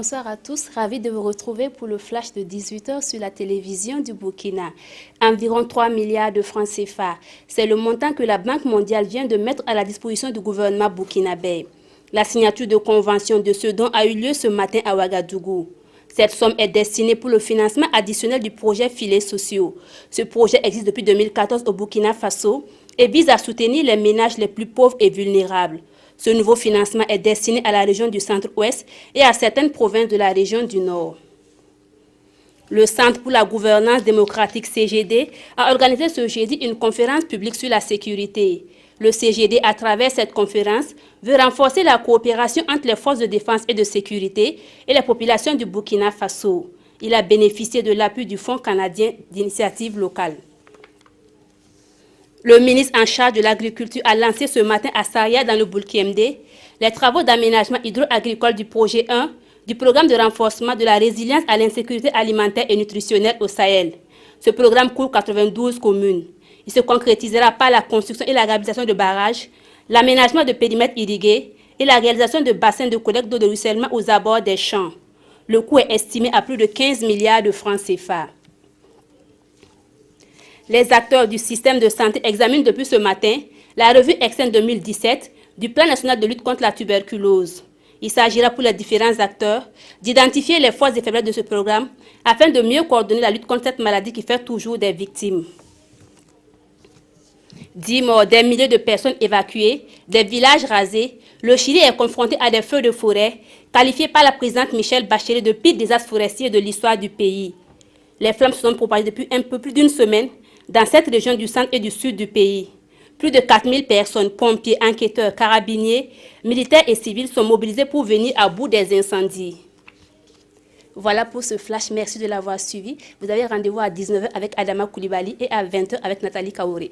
Bonsoir à tous, ravi de vous retrouver pour le flash de 18h sur la télévision du Burkina. Environ 3 milliards de francs CFA, c'est le montant que la Banque mondiale vient de mettre à la disposition du gouvernement burkinabé. La signature de convention de ce don a eu lieu ce matin à Ouagadougou. Cette somme est destinée pour le financement additionnel du projet Filets sociaux. Ce projet existe depuis 2014 au Burkina Faso et vise à soutenir les ménages les plus pauvres et vulnérables. Ce nouveau financement est destiné à la région du centre-ouest et à certaines provinces de la région du nord. Le Centre pour la gouvernance démocratique CGD a organisé ce jeudi une conférence publique sur la sécurité. Le CGD, à travers cette conférence, veut renforcer la coopération entre les forces de défense et de sécurité et les populations du Burkina Faso. Il a bénéficié de l'appui du Fonds canadien d'initiative locale. Le ministre en charge de l'agriculture a lancé ce matin à Saria, dans le Boulkiemde, les travaux d'aménagement hydro-agricole du projet 1 du programme de renforcement de la résilience à l'insécurité alimentaire et nutritionnelle au Sahel. Ce programme couvre 92 communes. Il se concrétisera par la construction et la réhabilitation de barrages, l'aménagement de périmètres irrigués et la réalisation de bassins de collecte d'eau de ruissellement aux abords des champs. Le coût est estimé à plus de 15 milliards de francs CFA. Les acteurs du système de santé examinent depuis ce matin la revue externe 2017 du Plan national de lutte contre la tuberculose. Il s'agira pour les différents acteurs d'identifier les forces et faiblesses de ce programme afin de mieux coordonner la lutte contre cette maladie qui fait toujours des victimes. 10 morts, des milliers de personnes évacuées, des villages rasés, le Chili est confronté à des feux de forêt qualifiés par la présidente Michelle Bachelet de pire désastre forestier de l'histoire du pays. Les flammes se sont propagées depuis un peu plus d'une semaine dans cette région du centre et du sud du pays. Plus de 4000 personnes, pompiers, enquêteurs, carabiniers, militaires et civils sont mobilisés pour venir à bout des incendies. Voilà pour ce flash, merci de l'avoir suivi. Vous avez rendez-vous à 19h avec Adama Koulibaly et à 20h avec Nathalie Kaoré.